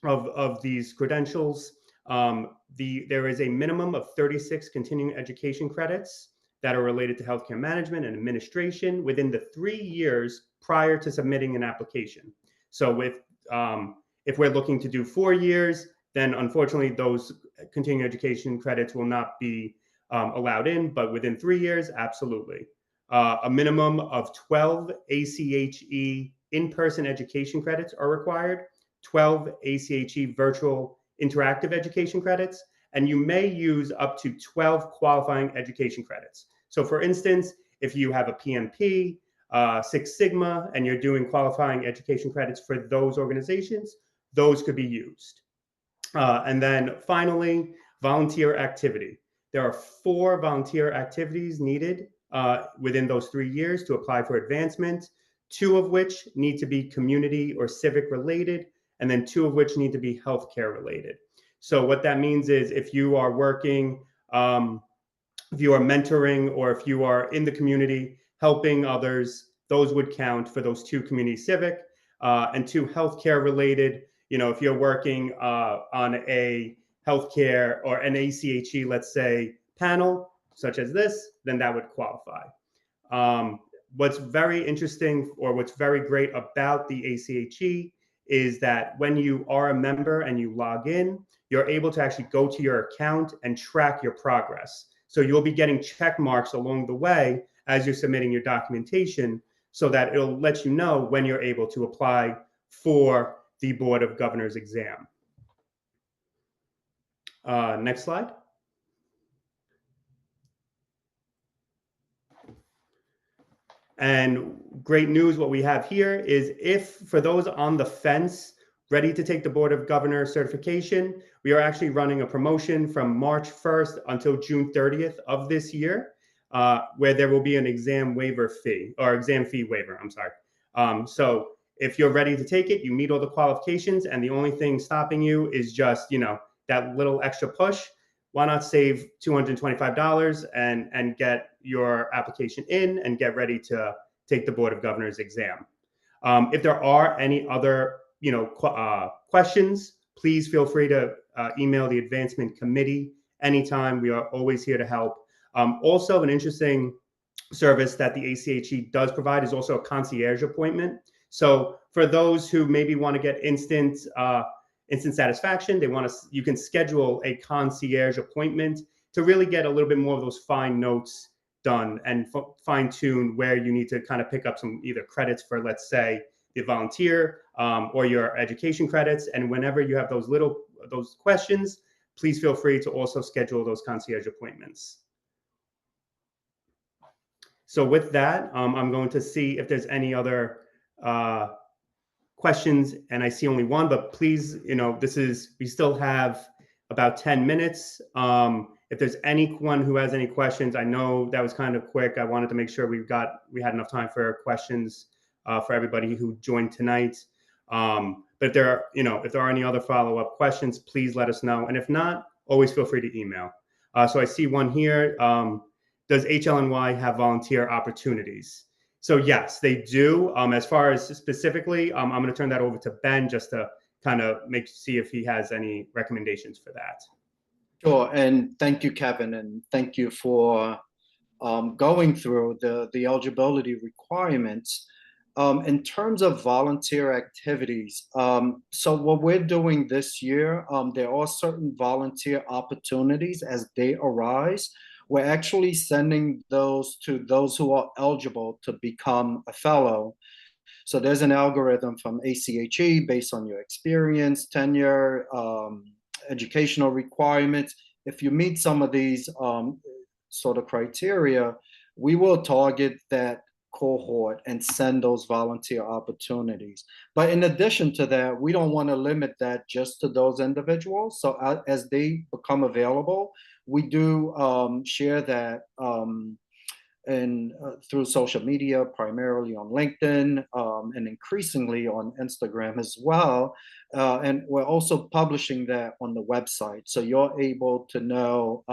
of these credentials. There is a minimum of 36 continuing education credits that are related to healthcare management and administration within the 3 years prior to submitting an application. So if we're looking to do 4 years, then unfortunately those continuing education credits will not be allowed in, but within 3 years, absolutely. A minimum of 12 ACHE in-person education credits are required, 12 ACHE virtual interactive education credits, and you may use up to 12 qualifying education credits. So for instance, if you have a PMP, Six Sigma, and you're doing qualifying education credits for those organizations, those could be used. And then finally, volunteer activity. There are 4 volunteer activities needed within those 3 years to apply for advancement, 2 of which need to be community or civic related, and then 2 of which need to be healthcare related. So what that means is if you are working, if you are mentoring, or if you are in the community helping others, those would count for those 2 community civic and 2 healthcare related. If you're working on a healthcare or an ACHE, let's say, panel, such as this, then that would qualify. What's very interesting, or what's very great about the ACHE, is that when you are a member and you log in, you're able to actually go to your account and track your progress. So you'll be getting check marks along the way as you're submitting your documentation, so that it'll let you know when you're able to apply for the Board of Governors exam. Next slide. And great news, what we have here is, if for those on the fence ready to take the Board of Governors certification, we are actually running a promotion from March 1st until June 30th of this year, where there will be an exam waiver fee, or exam fee waiver, I'm sorry. So if you're ready to take it, you meet all the qualifications, and the only thing stopping you is just, that little extra push. Why not save $225 and get your application in and get ready to take the Board of Governors exam? If there are any other questions, please feel free to email the Advancement Committee anytime. We are always here to help. Also, an interesting service that the ACHE does provide is also a concierge appointment. So for those who maybe want to get instant satisfaction, you can schedule a concierge appointment to really get a little bit more of those fine notes done and fine tune where you need to kind of pick up some either credits for, let's say, the volunteer or your education credits. And whenever you have those questions, please feel free to also schedule those concierge appointments. So with that, I'm going to see if there's any other questions, and I see only one, but please, we still have about 10 minutes. If there's anyone who has any questions, I know that was kind of quick. I wanted to make sure we had enough time for questions for everybody who joined tonight. But if there are any other follow-up questions, please let us know. And if not, always feel free to email. So I see one here. Does HLNY have volunteer opportunities? So yes, they do. As far as specifically, I'm going to turn that over to Ben just to kind of see if he has any recommendations for that. Sure, and thank you, Kevin, and thank you for going through the eligibility requirements. In terms of volunteer activities, so what we're doing this year, there are certain volunteer opportunities as they arise. We're actually sending those to those who are eligible to become a fellow. So there's an algorithm from ACHE based on your experience, tenure, educational requirements. If you meet some of these sort of criteria, we will target that cohort and send those volunteer opportunities. But in addition to that, we don't want to limit that just to those individuals. So as they become available, we do share that and through social media, primarily on LinkedIn, and increasingly on Instagram as well. And we're also publishing that on the website, so you're able to know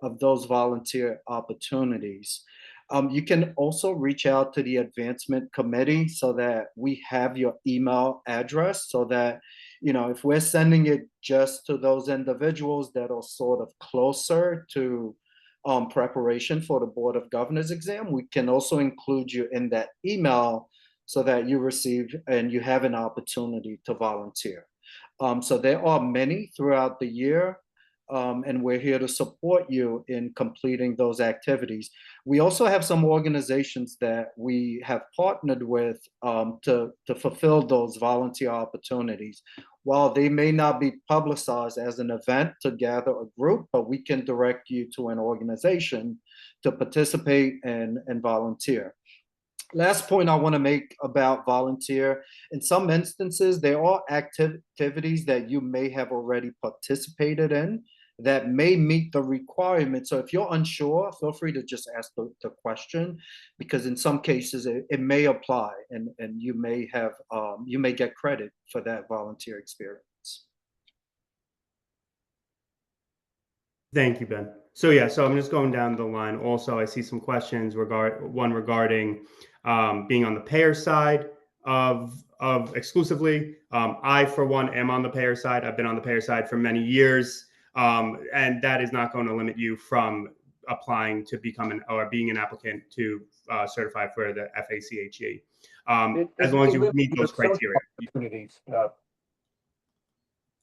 of those volunteer opportunities. You can also reach out to the advancement committee so that we have your email address, so that, you know, if we're sending it just to those individuals that are sort of closer to preparation for the Board of Governors exam, we can also include you in that email so that you receive and you have an opportunity to volunteer. So there are many throughout the year, and we're here to support you in completing those activities. We also have some organizations that we have partnered with to fulfill those volunteer opportunities. While they may not be publicized as an event to gather a group, but we can direct you to an organization to participate and volunteer. Last point I want to make about volunteer: in some instances, there are activities that you may have already participated in that may meet the requirement. So if you're unsure, feel free to just ask the question, because in some cases it may apply, and you may have you may get credit for that volunteer experience. Thank you, Ben. So yeah, so I'm just going down the line. Also, I see some questions regarding being on the payer side of exclusively. I, for one, am on the payer side. I've been on the payer side for many years, and that is not going to limit you from applying to become or being an applicant to certify for the FACHE, as long as you meet those criteria.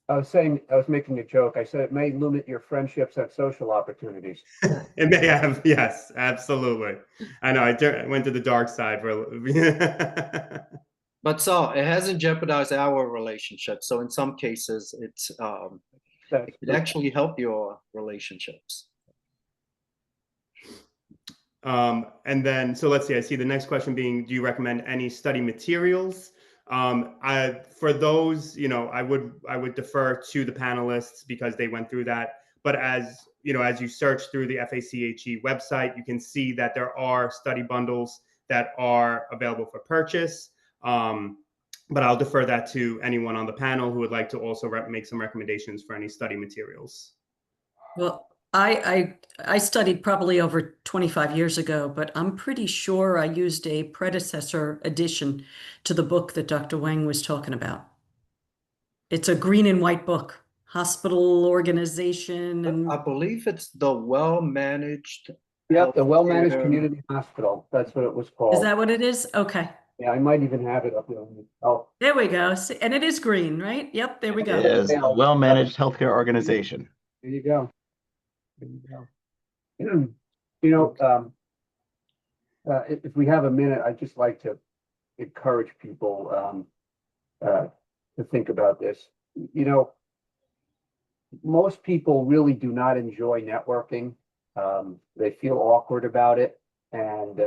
I was making a joke. I said it may limit your friendships at social opportunities. It may have, yes, absolutely. I know. I went to the dark side for. But so it hasn't jeopardized our relationship. So in some cases, it actually help your relationships. And then, so let's see. I see the next question being: do you recommend any study materials? For those, you know, I would defer to the panelists because they went through that. But as you know, as you search through the FACHE website, you can see that there are study bundles that are available for purchase. But I'll defer that to anyone on the panel who would like to also make some recommendations for any study materials. Well, I studied probably over 25 years ago, but I'm pretty sure I used a predecessor edition to the book that Dr. Wang was talking about. It's a green and white book, hospital organization. And I believe it's the well-managed. Yep, the well-managed community hospital. That's what it was called. Is that what it is? Okay. Yeah, I might even have it up there. Oh, there we go. And it is green, right? Yep, there we go. It is a well-managed healthcare organization. There you go. There you go. You know, if we have a minute, I'd just like to encourage people to think about this. You know, most people really do not enjoy networking. They feel awkward about it, and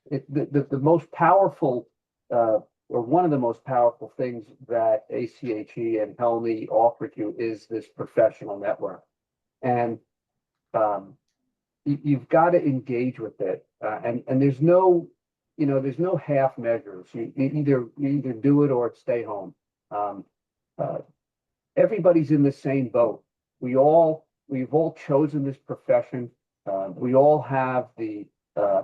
the most powerful, or one of the most powerful things that ACHE and HLNY offer you is this professional network. And you've got to engage with it, and there's no, you know, there's no half measures. You either do it or stay home. Everybody's in the same boat. We've all chosen this profession. We all have the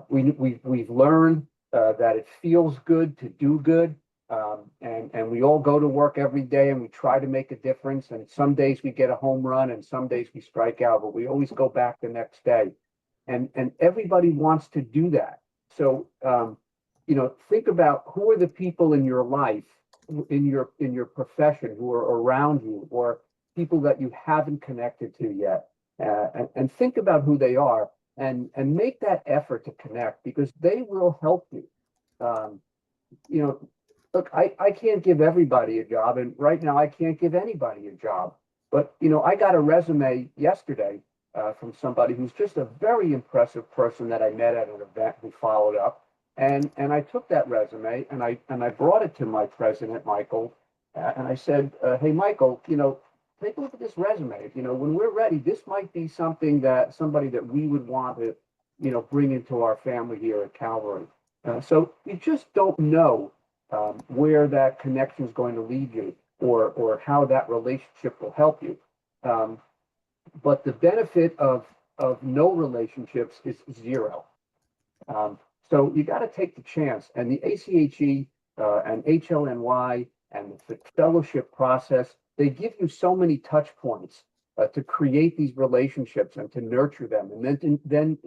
we've learned that it feels good to do good. And we all go to work every day and we try to make a difference. And some days we get a home run and some days we strike out, but we always go back the next day. And everybody wants to do that. So, you know, think about who are the people in your life, in your profession, who are around you, or people that you haven't connected to yet. And think about who they are and make that effort to connect, because they will help you. You know, look, I can't give everybody a job, and right now I can't give anybody a job. But, you know, I got a resume yesterday from somebody who's just a very impressive person that I met at an event who followed up. And I took that resume and I brought it to my president, Michael, and I said, hey, Michael, you know, take a look at this resume. You know, when we're ready, this might be something that somebody that we would want to bring into our family here at Calvary. So you just don't know where that connection is going to lead you, or how that relationship will help you. But the benefit of no relationships is zero. So you got to take the chance. And the ACHE and HLNY and the fellowship process, they give you so many touch points to create these relationships and to nurture them. And then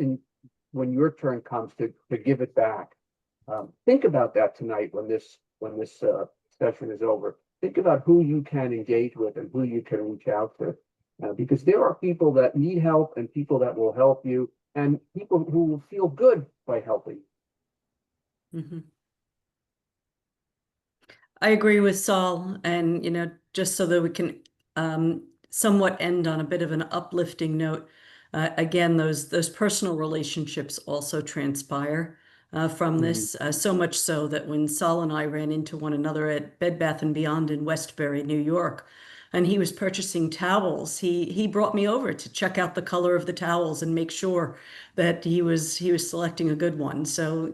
when your turn comes to give it back. Think about that tonight when this session is over. Think about who you can engage with and who you can reach out to. Because there are people that need help and people that will help you, and people who will feel good by helping. Mhm. I agree with Saul, and just so that we can somewhat end on a bit of an uplifting note, again, those personal relationships also transpire from this, so much so that when Saul and I ran into one another at Bed Bath & Beyond in Westbury, New York, and he was purchasing towels, he brought me over to check out the color of the towels and make sure that he was selecting a good one. So,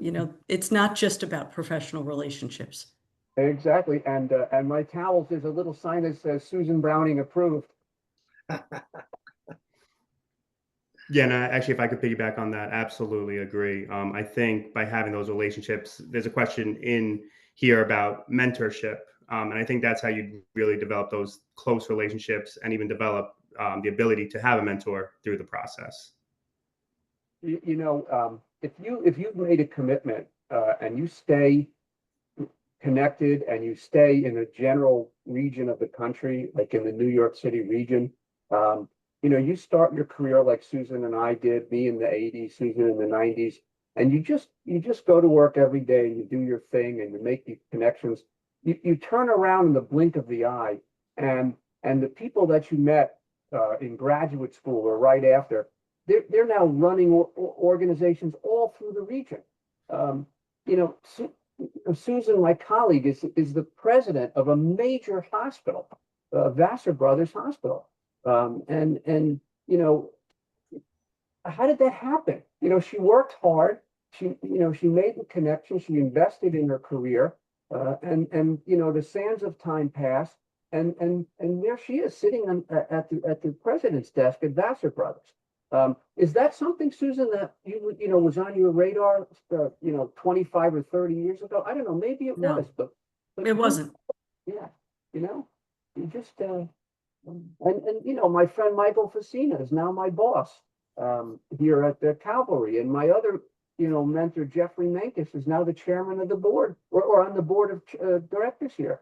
it's not just about professional relationships. Exactly. And my towels, there's a little sign that says Susan Browning approved. Yeah, and actually, if I could piggyback on that, absolutely agree. I think by having those relationships, there's a question in here about mentorship. And I think that's how you really develop those close relationships and even develop the ability to have a mentor through the process. If you've made a commitment and you stay connected and you stay in a general region of the country, like in the New York City region, you start your career like Susan and I did, me in the 80s, Susan in the 90s, and you just go to work every day, you do your thing and you make these connections. You turn around in the blink of the eye, and the people that you met in graduate school or right after, they're now running organizations all through the region. Susan, my colleague, is the president of a major hospital, Vassar Brothers Hospital. And how did that happen? She worked hard. She made the connection. She invested in her career, and the sands of time passed, and there she is sitting at the president's desk at Vassar Brothers. Is that something, Susan, that was on your radar 25 or 30 years ago? I don't know, maybe it No, was, but it wasn't. Yeah, you just and my friend Michael Facina is now my boss here at the Calvary, and my other mentor Jeffrey Mankish is now the chairman of the board or on the board of directors here.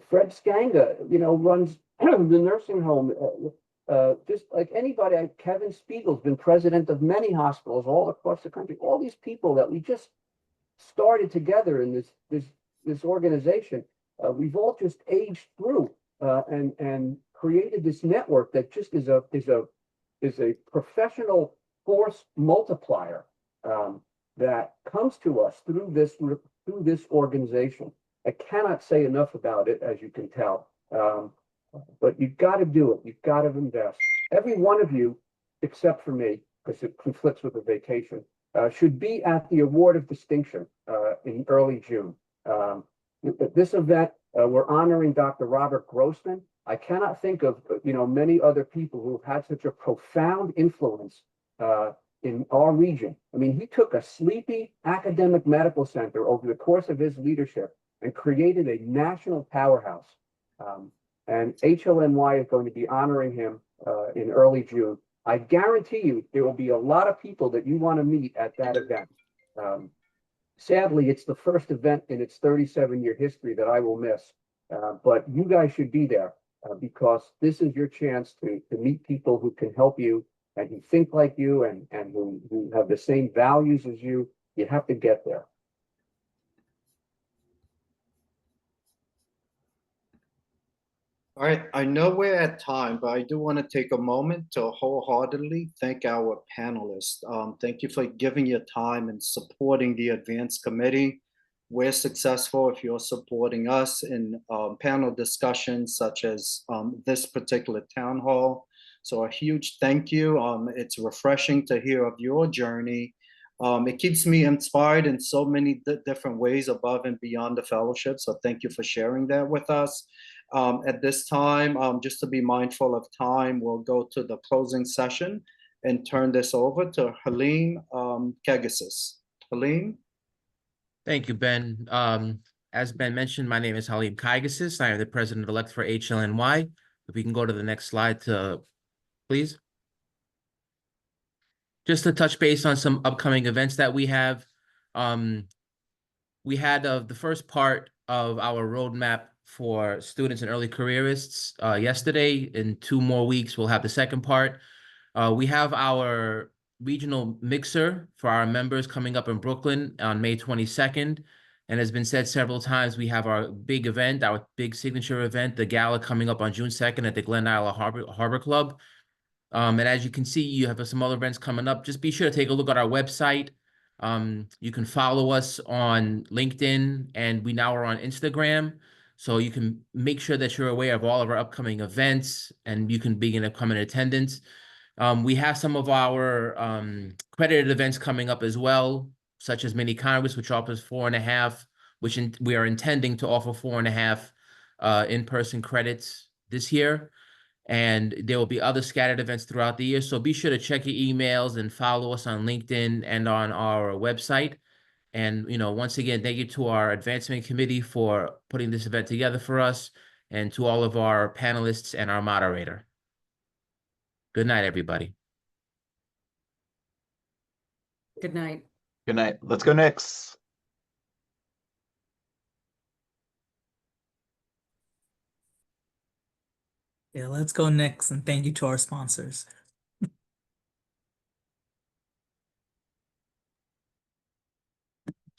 Fred Skanga, runs the nursing home. Just like anybody, Kevin Spiegel's been president of many hospitals all across the country. All these people that we just started together in this organization, we've all just aged through and created this network that just is a professional force multiplier that comes to us through this organization. I cannot say enough about it, as you can tell. But you've got to do it. You've got to invest. Every one of you, except for me, because it conflicts with the vacation, should be at the award of distinction in early June. This event, we're honoring Dr. Robert Grossman. I cannot think of many other people who have had such a profound influence in our region. I mean, he took a sleepy academic medical center over the course of his leadership and created a national powerhouse. And HLNY is going to be honoring him in early June. I guarantee you there will be a lot of people that you want to meet at that event. Sadly, it's the first event in its 37-year history that I will miss. But you guys should be there because this is your chance to meet people who can help you and who think like you and who have the same values as you. You have to get there. All right, I know we're at time, but I do want to take a moment to wholeheartedly thank our panelists. Thank you for giving your time and supporting the Advanced Committee. We're successful if you're supporting us in panel discussions such as this particular town hall. So a huge thank you. It's refreshing to hear of your journey. It keeps me inspired in so many different ways above and beyond the fellowship. So thank you for sharing that with us. At this time, just to be mindful of time, we'll go to the closing session and turn this over to Helene Kegasis. Helene? Thank you, Ben. As Ben mentioned, my name is Halim Kaigasis. I am the president-elect for HLNY. If we can go to the next slide, please. Just to touch base on some upcoming events that we have. We had the first part of our roadmap for students and early careerists yesterday. In 2 more weeks, we'll have the second part. We have our regional mixer for our members coming up in Brooklyn on May 22nd. And has been said several times, we have our big event, our big signature event, the gala coming up on June 2nd at the Glen Isle Harbor Club. And as you can see, you have some other events coming up. Just be sure to take a look at our website. You can follow us on LinkedIn, and we now are on Instagram. So you can make sure that you're aware of all of our upcoming events, and you can begin to come in attendance. We have some of our credited events coming up as well, such as Mini Congress, which offers 4.5, which we are intending to offer 4.5 in-person credits this year. And there will be other scattered events throughout the year. So be sure to check your emails and follow us on LinkedIn and on our website. And, once again, thank you to our advancement committee for putting this event together for us, and to all of our panelists and our moderator. Good night, everybody. Good night. Good night. Let's go next. Yeah, let's go next, and thank you to our sponsors.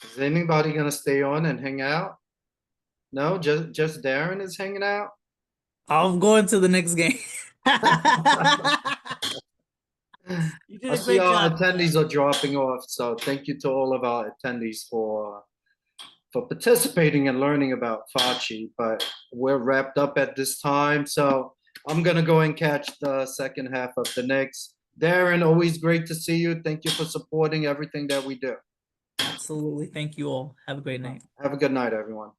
Is anybody gonna stay on and hang out? No, just Darren is hanging out? I'm going to the next game. You did I a see great our job. attendees are dropping off, so thank you to all of our attendees for participating and learning about FACHE, but we're wrapped up at this time, so I'm gonna go and catch the second half of the next. Darren, always great to see you. Thank you for supporting everything that we do. Absolutely. Thank you all. Have a great night. Have a good night, everyone.